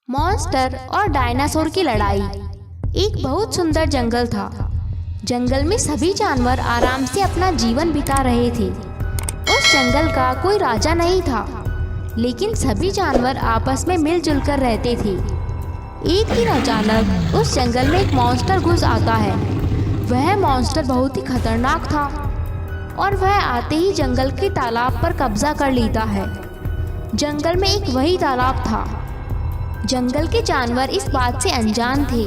Monster और dinosaur की लड़ाई। एक बहुत सुंदर जंगल था। जंगल में सभी जानवर आराम से अपना जीवन बिता रहे थे। उस जंगल का कोई राजा नहीं था, लेकिन सभी जानवर आपस में मिलजुल कर रहते थे। एक दिन अचानक उस जंगल में एक मॉन्स्टर घुस आता है। वह मॉन्स्टर बहुत ही खतरनाक था और वह आते ही जंगल के तालाब पर कब्जा कर लेता है। जंगल में एक वही तालाब था। जंगल के जानवर इस बात से अनजान थे।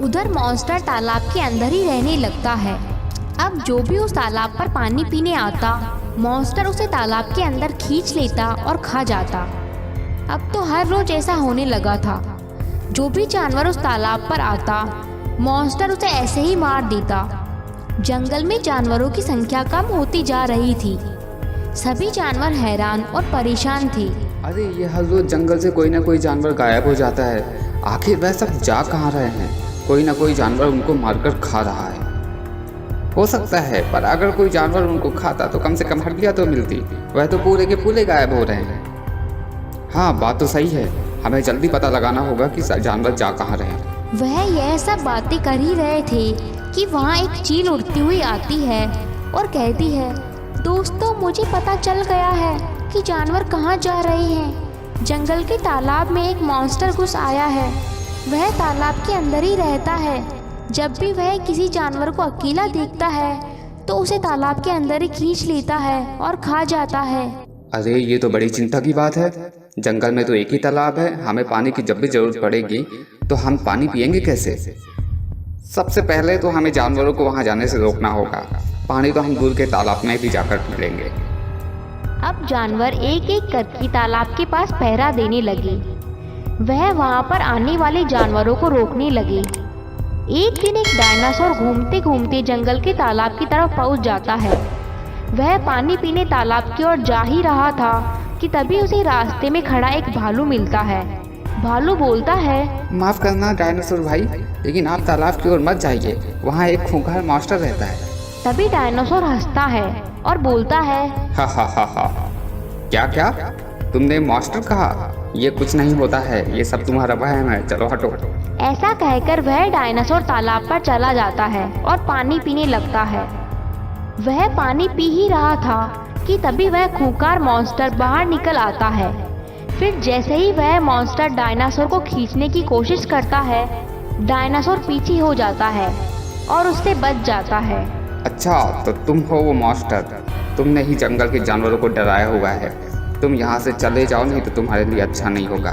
उधर मॉन्स्टर तालाब के अंदर ही रहने लगता है। अब जो भी उस तालाब पर पानी पीने आता, मॉन्स्टर उसे तालाब के अंदर खींच लेता और खा जाता। अब तो हर रोज ऐसा होने लगा था। जो भी जानवर उस तालाब पर आता, मॉन्स्टर उसे ऐसे ही मार देता। जंगल में जानवरों की संख्या कम होती जा रही थी। सभी जानवर हैरान और परेशान थे। अरे ये हर रोज जंगल से कोई ना कोई जानवर गायब हो जाता है। आखिर वह सब जा कहाँ रहे हैं? कोई ना कोई जानवर उनको मारकर खा रहा है। हो सकता है, पर अगर कोई जानवर उनको खाता तो कम से कम हड्डियाँ तो मिलती। वह तो पूरे के पूरे गायब हो रहे हैं। हाँ, बात तो सही है। हमें जल्दी पता लगाना होगा कि जानवर जा कहाँ रहे हैं। वह यह सब बातें कर ही रहे थे कि वहाँ एक चील उड़ती हुई आती है और कहती है, दोस्तों, मुझे पता चल गया है कि जानवर कहाँ जा रहे हैं। जंगल के तालाब में एक मॉन्स्टर घुस आया है। वह तालाब के अंदर ही रहता है। जब भी वह किसी जानवर को अकेला देखता है तो उसे तालाब के अंदर ही खींच लेता है और खा जाता है। अरे ये तो बड़ी चिंता की बात है। जंगल में तो एक ही तालाब है। हमें पानी की जब भी जरूरत पड़ेगी तो हम पानी पिएंगे कैसे? सबसे पहले तो हमें जानवरों को वहां जाने से रोकना होगा। पानी तो हम दूर के तालाब में भी जाकर पी लेंगे। अब जानवर एक एक करके तालाब के पास पहरा देने लगे। वह वहां पर आने वाले जानवरों को रोकने लगे। एक दिन एक डायनासोर घूमते घूमते जंगल के तालाब की तरफ पहुंच जाता है। वह पानी पीने तालाब की ओर जा ही रहा था कि तभी उसे रास्ते में खड़ा एक भालू मिलता है। भालू बोलता है, माफ करना डायनासोर भाई, लेकिन आप तालाब की ओर मत जाइए। वहाँ एक खूंखार मॉन्स्टर रहता है। तभी डायनासोर हंसता है और बोलता है, हा हा हा हा, क्या क्या तुमने मॉन्स्टर कहा? ये कुछ नहीं होता है, ये सब तुम्हारा वहम है, चलो हटो। ऐसा कहकर वह डायनासोर तालाब पर चला जाता है और पानी पीने लगता है। वह पानी पी ही रहा था कि तभी वह खूंखार मॉन्स्टर बाहर निकल आता है। फिर जैसे ही वह मॉन्स्टर डायनासोर को खींचने की कोशिश करता है, डायनासोर पीछे हो जाता है और उससे बच जाता है। अच्छा, तो तुम हो वो मॉन्स्टर। तुमने ही जंगल के जानवरों को डराया हुआ है। तुम यहाँ से चले जाओ, नहीं तो तुम्हारे लिए अच्छा नहीं होगा।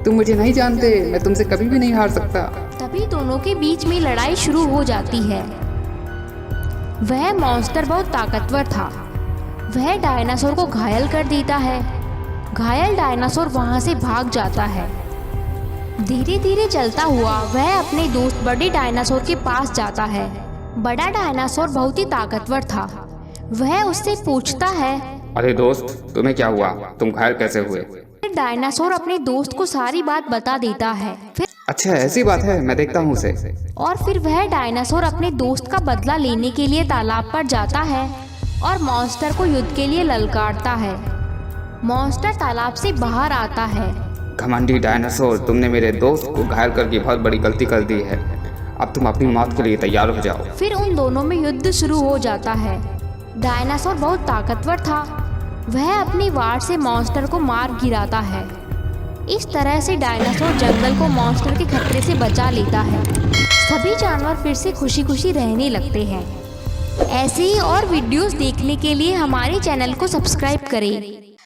तुम मुझे नहीं जानते, मैं तुमसे कभी भी नहीं हार सकता। तभी दोनों के बीच में लड़ाई शुरू हो जाती है। वह मॉन्स्टर बहुत ताकतवर था। वह डायनासोर को घायल कर देता है। घायल डायनासोर वहां से भाग जाता है। धीरे धीरे चलता हुआ वह अपने दोस्त बड़े डायनासोर के पास जाता है। बड़ा डायनासोर बहुत ही ताकतवर था। वह उससे पूछता है, अरे दोस्त, तुम्हें क्या हुआ? तुम घायल कैसे हुए? डायनासोर अपने दोस्त को सारी बात बता देता है। अच्छा, ऐसी बात है, मैं देखता हूँ उसे। और फिर वह डायनासोर अपने दोस्त का बदला लेने के लिए तालाब पर जाता है और मॉन्स्टर को युद्ध के लिए ललकारता है। मॉन्स्टर तालाब से बाहर आता है। घमंडी डायनासोर, तुमने मेरे दोस्त को घायल करके बहुत बड़ी गलती कर दी है। अब तुम अपनी मौत के लिए तैयार हो जाओ। फिर उन दोनों में युद्ध शुरू हो जाता है। डायनासोर बहुत ताकतवर था। वह अपनी वार से मॉन्स्टर को मार गिराता है। इस तरह से डायनासोर जंगल को मॉन्स्टर के खतरे से बचा लेता है। सभी जानवर फिर से खुशी खुशी रहने लगते हैं। ऐसे ही और वीडियोस देखने के लिए हमारे चैनल को सब्सक्राइब करें।